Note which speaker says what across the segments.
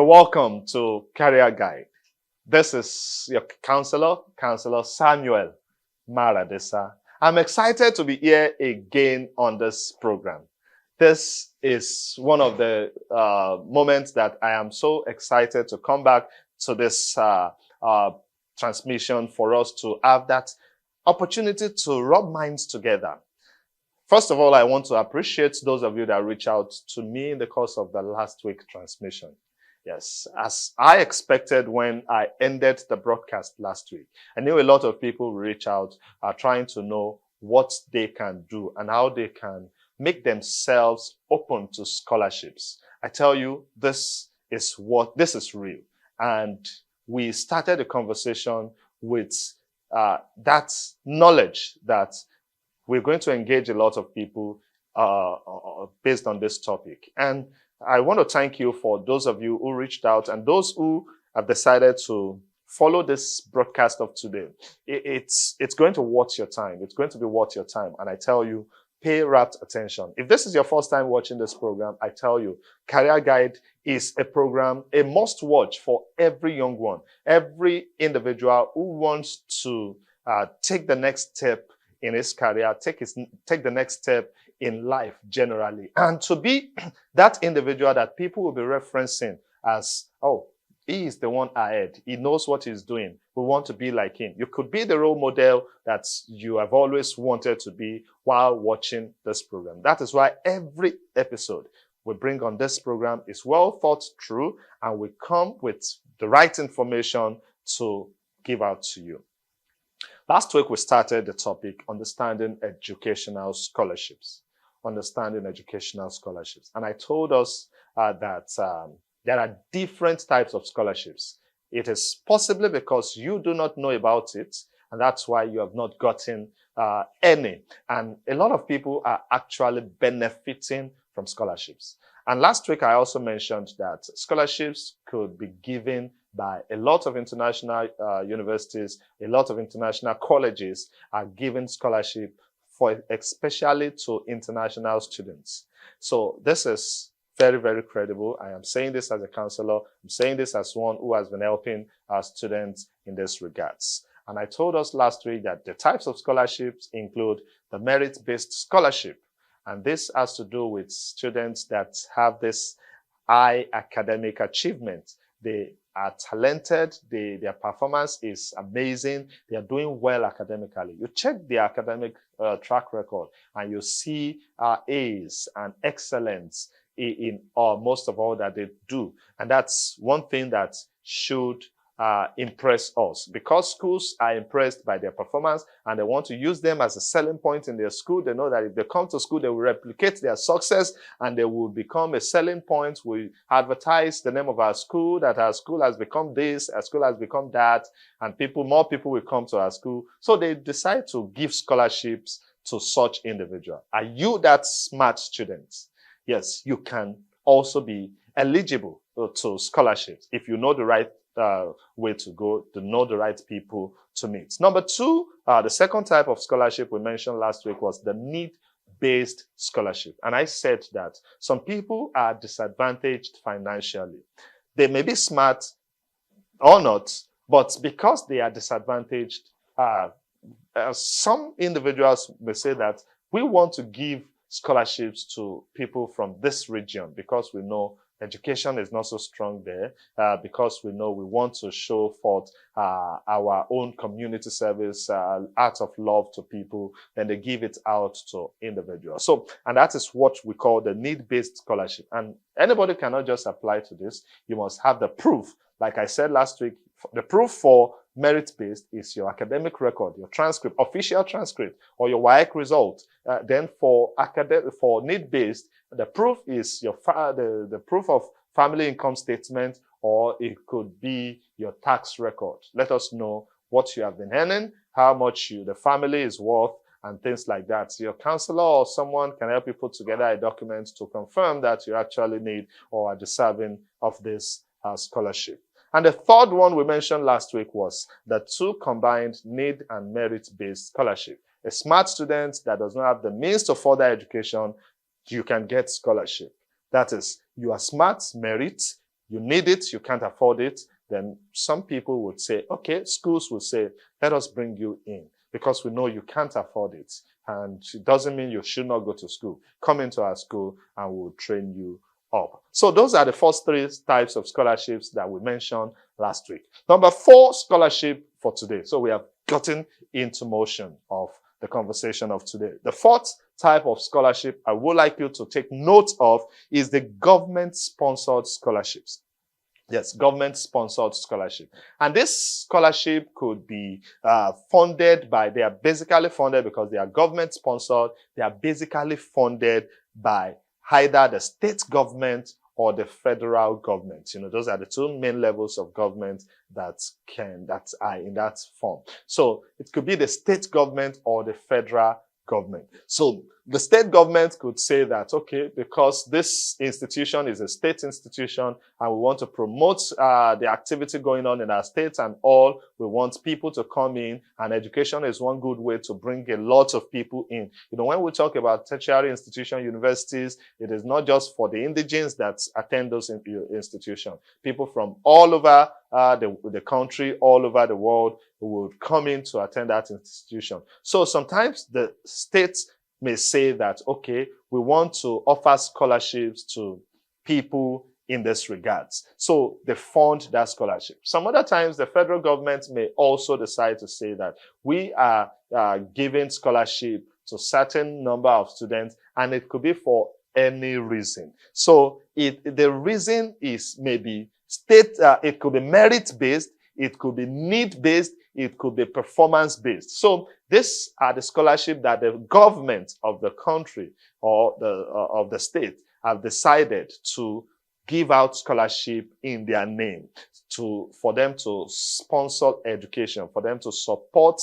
Speaker 1: welcome to Career Guide. This is your Counsellor Samuel Maradesa. I'm excited to be here again on this program. This is one of the moments that I am so excited to come back to this transmission for us to have that opportunity to rub minds together. First of all, I want to appreciate those of you that reached out to me in the course of the last week transmission. Yes, as I expected when I ended the broadcast last week, I knew a lot of people reach out trying to know what they can do and how they can make themselves open to scholarships. I tell you, this is real. And we started a conversation with that knowledge that we're going to engage a lot of people based on this topic. And I want to thank you for those of you who reached out and those who have decided to follow this broadcast of today. It's going to worth your time. It's going to be worth your time. And I tell you, pay rapt attention. If this is your first time watching this program, I tell you, Career Guide is a program, a must watch for every young one, every individual who wants to take the next step in his career, take the next step in life generally, and to be that individual that people will be referencing as, oh, he is the one ahead. He knows what he's doing. We want to be like him. You could be the role model that you have always wanted to be while watching this program. That is why every episode we bring on this program is well thought through, and we come with the right information to give out to you. Last week, we started the topic, Understanding Educational Scholarships. Understanding Educational Scholarships. And I told us that there are different types of scholarships. It is possibly because you do not know about it, and that's why you have not gotten any. And a lot of people are actually benefiting from scholarships. And last week, I also mentioned that scholarships could be given by a lot of international universities, a lot of international colleges are giving scholarship for especially to international students. So this is very, very credible. I am saying this as a counselor. I'm saying this as one who has been helping our students in this regards. And I told us last week that the types of scholarships include the merit-based scholarship. And this has to do with students that have this high academic achievement. They are talented, their performance is amazing, they are doing well academically. You check their academic track record and you see A's and excellence in most of all that they do. And that's one thing that should impress us, because schools are impressed by their performance and they want to use them as a selling point in their school. They know that if they come to school, they will replicate their success and they will become a selling point. We advertise the name of our school, that our school has become this, our school has become that, and more people will come to our school. So they decide to give scholarships to such individuals. Are you that smart student? Yes, you can also be eligible to scholarships if you know the right way to go, to know the right people to meet. Number two, the second type of scholarship we mentioned last week was the need-based scholarship. And I said that some people are disadvantaged financially. They may be smart or not, but because they are disadvantaged, some individuals may say that we want to give scholarships to people from this region because we know education is not so strong there, because we know we want to show forth our own community service, act of love to people, then they give it out to individuals. So, and that is what we call the need-based scholarship. And anybody cannot just apply to this. You must have the proof. Like I said last week, the proof for merit-based is your academic record, your transcript, official transcript, or your WAEC result. Then for need-based, the proof is the proof of family income statement, or it could be your tax record. Let us know what you have been earning, how much the family is worth, and things like that. So your counselor or someone can help you put together a document to confirm that you actually need or are deserving of this scholarship. And the third one we mentioned last week was the two combined need and merit-based scholarship. A smart student that does not have the means to further education, you can get scholarship. That is, you are smart, merit, you need it, you can't afford it, then some people would say, okay, schools will say, let us bring you in because we know you can't afford it. And it doesn't mean you should not go to school. Come into our school and we'll train you up. So those are the first three types of scholarships that we mentioned last week. Number 4, scholarship for today. So we have gotten into motion of the conversation of today. The fourth type of scholarship I would like you to take note of is the government-sponsored scholarships. Yes, government-sponsored scholarship. And this scholarship could be funded by, they are basically funded because they are government-sponsored. They are basically funded by either the state government or the federal government. You know, those are the two main levels of government that are in that form. So it could be the state government or the federal government. So the state government could say that, okay, because this institution is a state institution and we want to promote the activity going on in our state and all, we want people to come in, and education is one good way to bring a lot of people in. You know, when we talk about tertiary institutions, universities, it is not just for the indigenes that attend those institutions. People from all over the country, all over the world, would come in to attend that institution. So sometimes the states may say that, okay, we want to offer scholarships to people in this regards. So they fund that scholarship. Some other times the federal government may also decide to say that we are giving scholarship to certain number of students, and it could be for any reason. So the reason is maybe state, it could be merit-based, it could be need-based, it could be performance-based. So these are the scholarship that the government of the country or of the state have decided to give out scholarship in their name for them to sponsor education, for them to support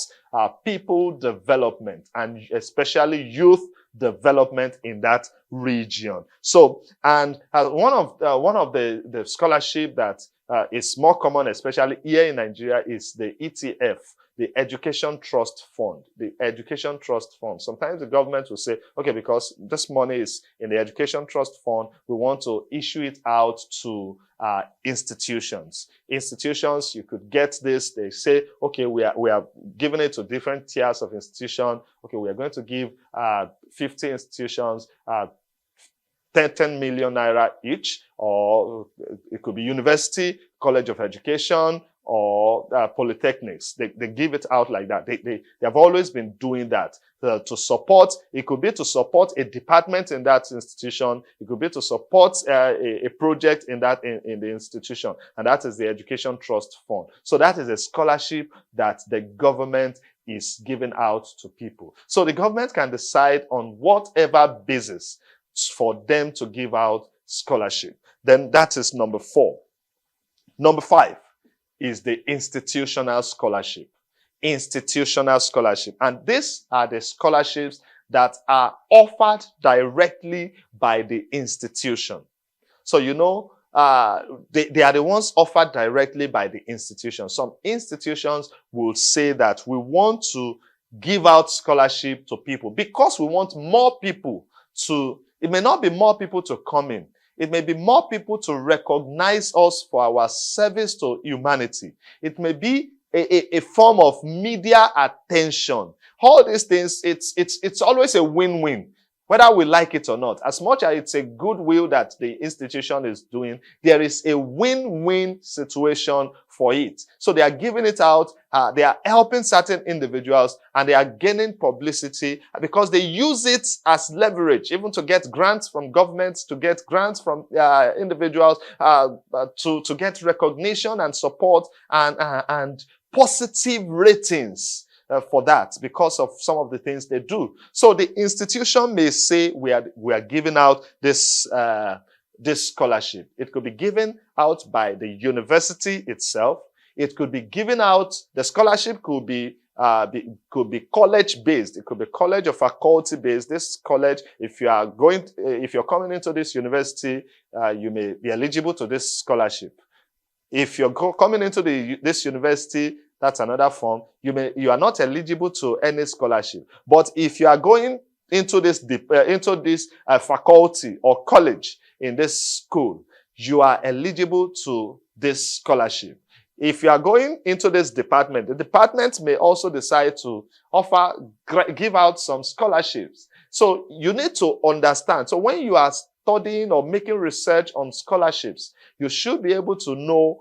Speaker 1: people development, and especially youth development in that region. So, and one of the scholarship that is more common, especially here in Nigeria, is the ETF, the Education Trust Fund. The Education Trust Fund. Sometimes the government will say, okay, because this money is in the Education Trust Fund, we want to issue it out to institutions. Institutions, you could get this. They say, okay, we are giving it to different tiers of institution. Okay, we are going to give 50 institutions 10 million naira each, or it could be university, college of education, or polytechnics. They give it out like that. They have always been doing that to support. It could be to support a department in that institution. It could be to support a project in the institution, and that is the Education Trust Fund. So that is a scholarship that the government is giving out to people. So the government can decide on whatever basis for them to give out scholarship. Then that is number 4. Number 5 is the institutional scholarship. Institutional scholarship. And these are the scholarships that are offered directly by the institution. So, you know, they are the ones offered directly by the institution. Some institutions will say that we want to give out scholarship to people because we want more people to. It may not be more people to come in. It may be more people to recognize us for our service to humanity. It may be a form of media attention. All these things, it's always a win-win, whether we like it or not. As much as it's a goodwill that the institution is doing, there is a win-win situation for it. So they are giving it out, they are helping certain individuals, and they are gaining publicity because they use it as leverage, even to get grants from governments, to get grants from individuals, to get recognition and support and positive ratings for that because of some of the things they do. So the institution may say we are giving out this scholarship. It could be given out by the university itself. It could be given out. The scholarship could be college based. It could be college or faculty based. This college, if you're coming into this university, you may be eligible to this scholarship. If you're coming into this university, that's another form. You are not eligible to any scholarship. But if you are going into this faculty or college in this school, you are eligible to this scholarship. If you are going into this department, the department may also decide to give out some scholarships. So you need to understand. So when you are studying or making research on scholarships, you should be able to know,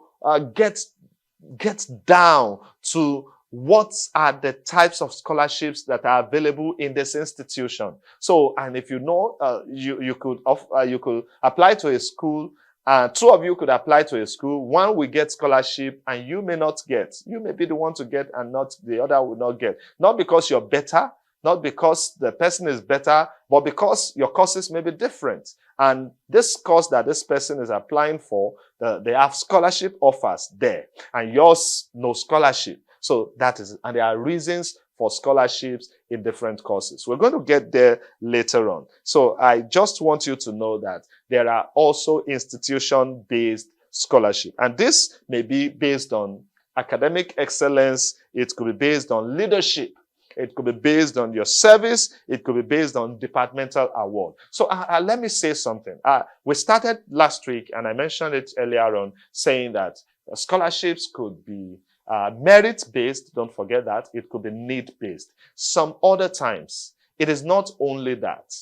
Speaker 1: get down to what are the types of scholarships that are available in this institution. So, and if you know, you could apply to a school. Two of you could apply to a school. One will get scholarship and you may not get. You may be the one to get and not the other will not get. Not because you're better, not because the person is better, but because your courses may be different. And this course that this person is applying for, they have scholarship offers there. And yours, no scholarship. So that is, and there are reasons for scholarships in different courses. We're going to get there later on. So I just want you to know that there are also institution-based scholarship. And this may be based on academic excellence. It could be based on leadership. It could be based on your service. It could be based on departmental award. So let me say something. We started last week, and I mentioned it earlier on, saying that scholarships could be merit-based. Don't forget that. It could be need-based. Some other times, it is not only that.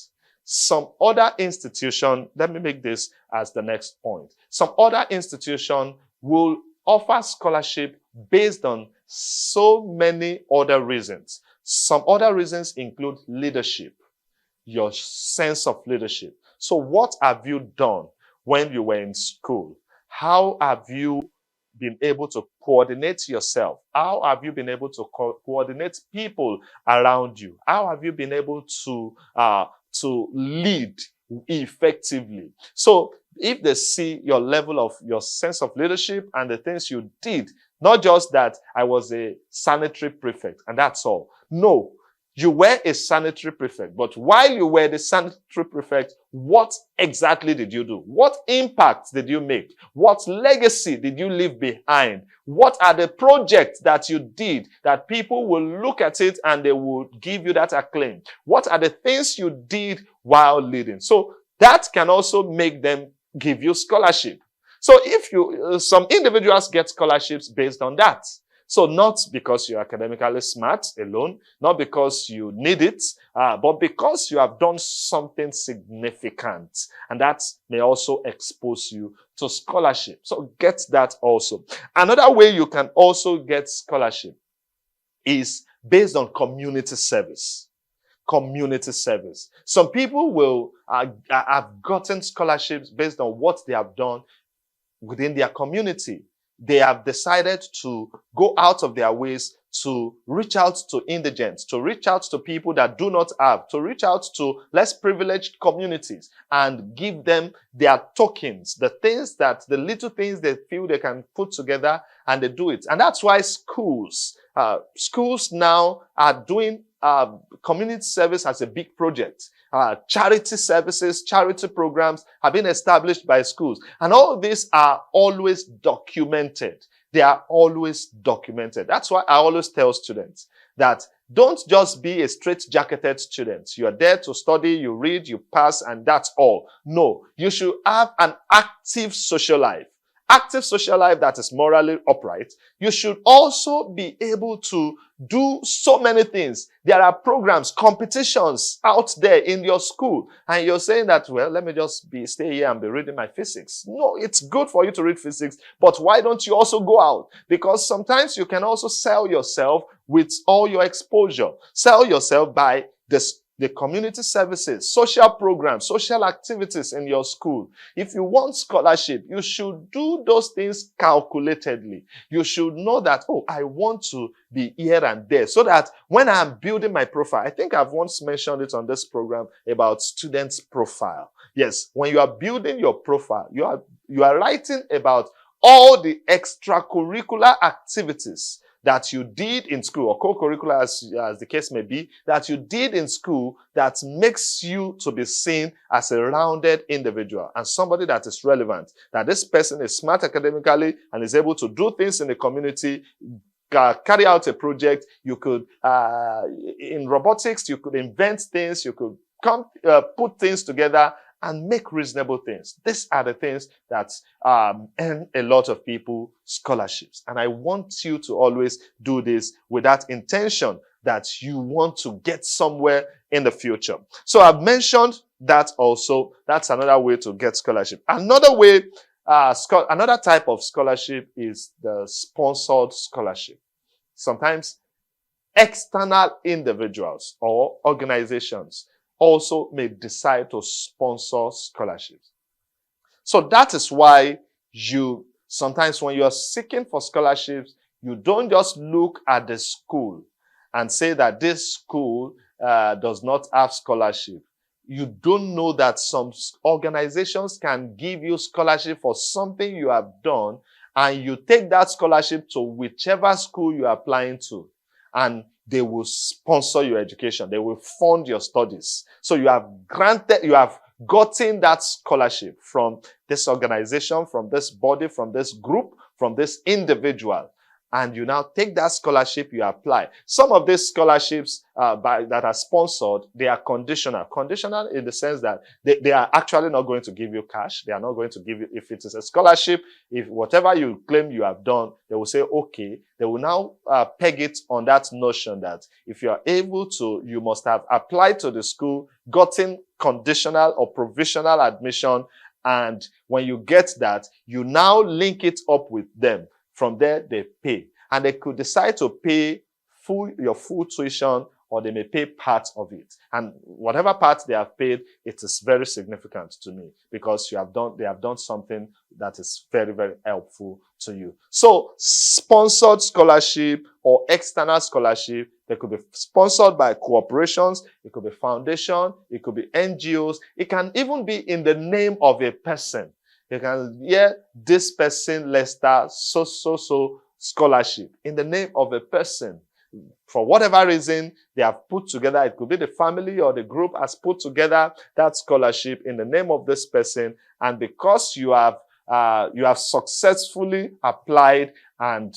Speaker 1: Some other institution, let me make this as the next point. Some other institution will offer scholarship based on so many other reasons. Some other reasons include leadership, your sense of leadership. So what have you done when you were in school? How have you been able to coordinate yourself? How have you been able to coordinate people around you? How have you been able to lead effectively? So if they see your level of your sense of leadership and the things you did, not just that I was a sanitary prefect and that's all. No, you were a sanitary prefect, but while you were the sanitary prefect, what exactly did you do? What impact did you make? What legacy did you leave behind? What are the projects that you did that people will look at it and they will give you that acclaim? What are the things you did while leading? So that can also make them give you scholarship. So if some individuals get scholarships based on that. So not because you're academically smart alone, not because you need it, but because you have done something significant. And that may also expose you to scholarship. So get that also. Another way you can also get scholarship is based on community service. Community service. Some people will have gotten scholarships based on what they have done within their community. They have decided to go out of their ways to reach out to indigents, to reach out to people that do not have, to reach out to less privileged communities and give them their tokens, the little things they feel they can put together, and they do it. And that's why schools now are doing community service as a big project. Charity services, charity programs have been established by schools. And all these are always documented. They are always documented. That's why I always tell students that don't just be a straight-jacketed student. You are there to study, you read, you pass, and that's all. No, you should have an active social life. Active social life that is morally upright. You should also be able to do so many things. There are programs, competitions out there in your school. And you're saying that, well, let me just stay here and be reading my physics. No, it's good for you to read physics, but why don't you also go out? Because sometimes you can also sell yourself with all your exposure. Sell yourself by the community services, social programs, social activities in your school. If you want scholarship, you should do those things calculatedly. You should know that, oh, I want to be here and there, so that when I'm building my profile, I think I've once mentioned it on this program about students' profile. Yes, when you are building your profile, you are writing about all the extracurricular activities that you did in school, or co-curricular as the case may be, that you did in school that makes you to be seen as a rounded individual and somebody that is relevant, that this person is smart academically and is able to do things in the community, carry out a project. You could, in robotics, you could invent things, you could put things together and make reasonable things. These are the things that earn a lot of people scholarships. And I want you to always do this with that intention that you want to get somewhere in the future. So I've mentioned that also. That's another way to get scholarship. Another way, another type of scholarship is the sponsored scholarship. Sometimes external individuals or organizations also may decide to sponsor scholarships. So that is why sometimes when you are seeking for scholarships, you don't just look at the school and say that this school does not have scholarship. You don't know that some organizations can give you scholarship for something you have done, and you take that scholarship to whichever school you are applying to, and they will sponsor your education. They will fund your studies. So you have gotten that scholarship from this organization, from this body, from this group, from this individual. And you now take that scholarship, you apply. Some of these scholarships that are sponsored, they are conditional. Conditional in the sense that they are actually not going to give you cash. They are not going to give you, if it is a scholarship, if whatever you claim you have done, they will say, okay. They will now peg it on that notion that if you are able to, you must have applied to the school, gotten conditional or provisional admission. And when you get that, you now link it up with them. From there, they pay. And they could decide to pay your full tuition, or they may pay part of it. And whatever part they have paid, it is very significant to me, because they have done something that is very, very helpful to you. So sponsored scholarship or external scholarship, they could be sponsored by corporations, it could be foundation, it could be NGOs, it can even be in the name of a person. You can hear this person, Lester, so scholarship in the name of a person. For whatever reason, they have put together, it could be the family or the group has put together that scholarship in the name of this person. And because you have successfully applied and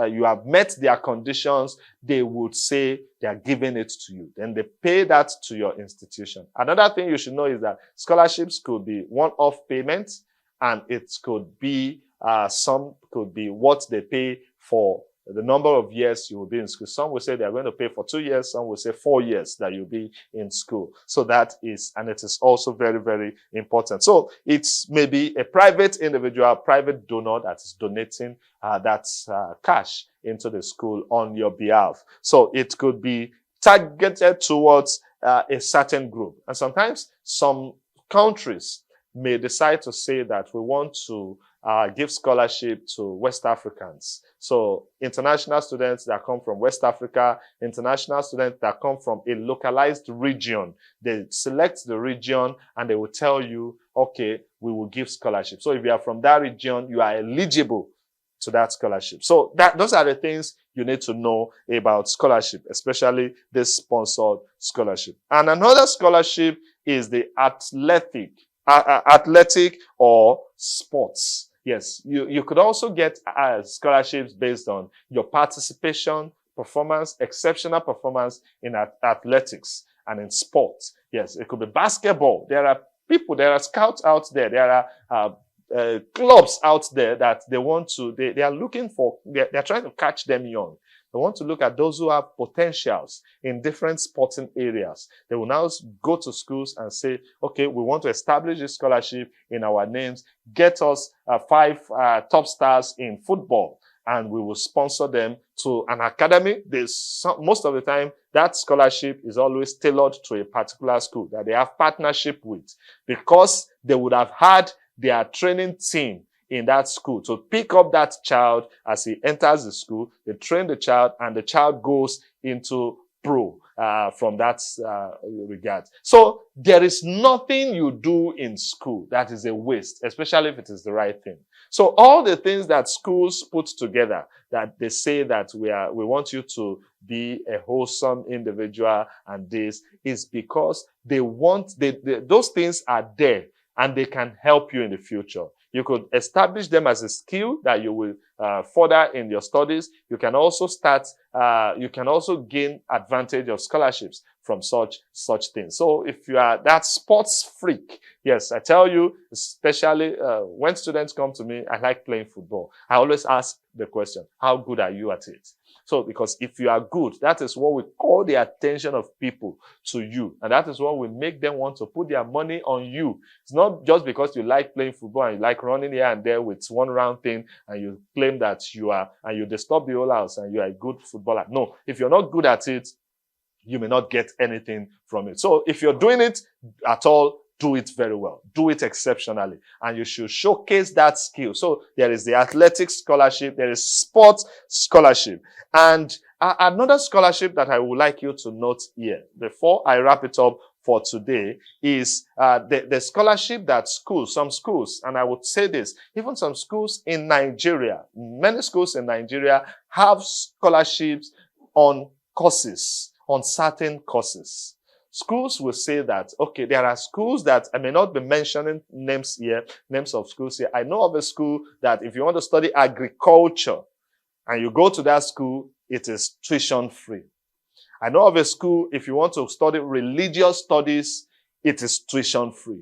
Speaker 1: you have met their conditions, they would say they are giving it to you. Then they pay that to your institution. Another thing you should know is that scholarships could be one-off payments, and it could be some could be what they pay for the number of years you will be in school. Some will say they are going to pay for 2 years. Some will say 4 years that you'll be in school. So that is, and it is also very, very important. So it's maybe a private individual, private donor that is donating that cash into the school on your behalf. So it could be targeted towards a certain group. And sometimes some countries may decide to say that we want to give scholarship to West Africans. So international students that come from West Africa, international students that come from a localized region, they select the region and they will tell you, okay, we will give scholarship. So if you are from that region, you are eligible to that scholarship. So those are the things you need to know about scholarship, especially this sponsored scholarship. And another scholarship is the athletic or sports. Yes, you could also get scholarships based on your participation, performance, exceptional performance in athletics and in sports. Yes, it could be basketball. There are scouts out there. There are clubs out there that they are looking for, they're trying to catch them young. They want to look at those who have potentials in different sporting areas. They will now go to schools and say, okay, we want to establish this scholarship in our names. Get us 5 top stars in football, and we will sponsor them to an academy. Most of the time, that scholarship is always tailored to a particular school that they have partnership with, because they would have had their training team in that school to pick up that child as he enters the school. They train the child, and the child goes into pro from that regard. So there is nothing you do in school that is a waste, especially if it is the right thing. So all the things that schools put together, that they say that we want you to be a wholesome individual, and this is because those things are there and they can help you in the future. You could establish them as a skill that you will further in your studies. You can also gain advantage of scholarships. from such things. So if you are that sports freak, yes, I tell you, especially when students come to me, I like playing football. I always ask the question, how good are you at it? So, because if you are good, that is what will call the attention of people to you. And that is what will make them want to put their money on you. It's not just because you like playing football and you like running here and there with one round thing and you claim that you are, and you disturb the whole house and you are a good footballer. No, if you're not good at it, you may not get anything from it. So if you're doing it at all, do it very well. Do it exceptionally. And you should showcase that skill. So there is the athletic scholarship. There is sports scholarship. And another scholarship that I would like you to note here before I wrap it up for today is the scholarship that some schools, and I would say this, even some schools in Nigeria, many schools in Nigeria have scholarships on courses, on certain courses. Schools will say that, okay, there are schools that I may not be mentioning names here, names of schools here. I know of a school that if you want to study agriculture and you go to that school, it is tuition free. I know of a school, if you want to study religious studies, it is tuition free.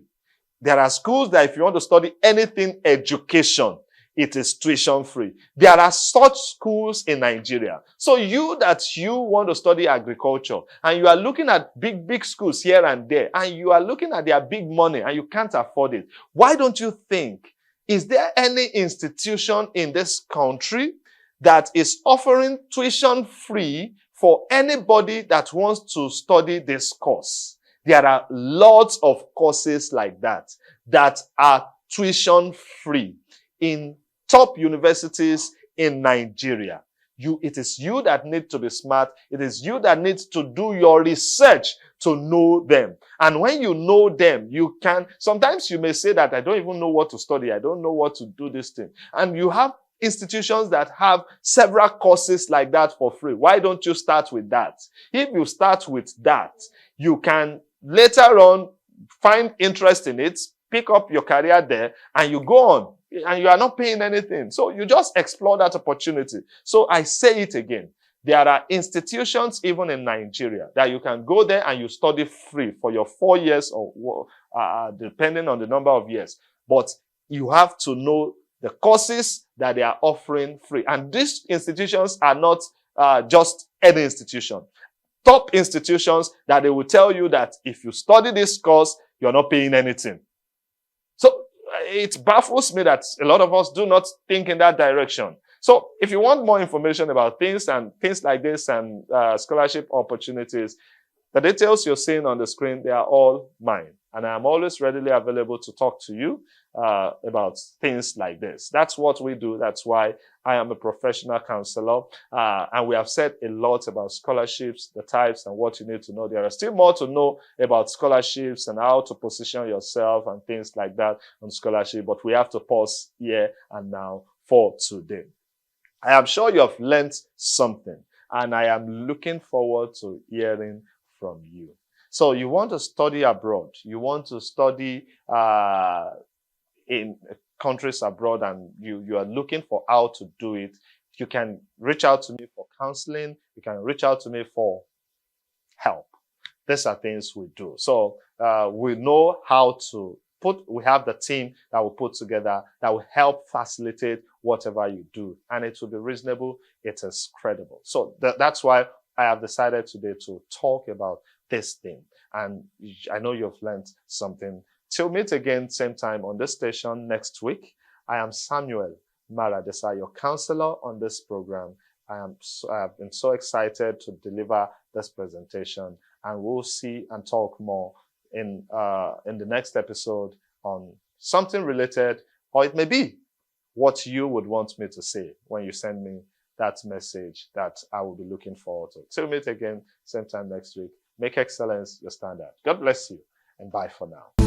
Speaker 1: There are schools that if you want to study anything education, it is tuition free. There are such schools in Nigeria. So you want to study agriculture and you are looking at big schools here and there and you are looking at their big money and you can't afford it. Why don't you think, is there any institution in this country that is offering tuition free for anybody that wants to study this course? There are lots of courses like that are tuition free in top universities in Nigeria. It is you that need to be smart. It is you that needs to do your research to know them. And when you know them, you can, sometimes you may say that I don't even know what to study. I don't know what to do this thing. And you have institutions that have several courses like that for free. Why don't you start with that? If you start with that, you can later on find interest in it, pick up your career there, and you go on. And you are not paying anything. So you just explore that opportunity. So I say it again. There are institutions even in Nigeria that you can go there and you study free for your 4 years or depending on the number of years. But you have to know the courses that they are offering free. And these institutions are not just any institution. Top institutions that they will tell you that if you study this course, you're not paying anything. So it baffles me that a lot of us do not think in that direction. So if you want more information about things like this and scholarship opportunities, the details you're seeing on the screen, they are all mine. And I am always readily available to talk to you about things like this. That's what we do. That's why I am a professional counselor. And we have said a lot about scholarships, the types, and what you need to know. There are still more to know about scholarships and how to position yourself and things like that on scholarship. But we have to pause here and now for today. I am sure you have learned something, and I am looking forward to hearing from you. So you want to study abroad, you want to study in countries abroad, and you are looking for how to do it, you can reach out to me for counseling. You can reach out to me for help. These are things we do. So we know how to we have the team that will put together that will help facilitate whatever you do. And it will be reasonable. It is credible. So that's why I have decided today to talk about this thing. And I know you've learned something. Till meet again, same time on this station next week. I am Samuel Maradesa, your counselor on this program. I have been so excited to deliver this presentation, and we'll see and talk more in the next episode on something related, or it may be what you would want me to say when you send me that message that I will be looking forward to. Till meet again, same time next week. Make excellence your standard. God bless you, and bye for now.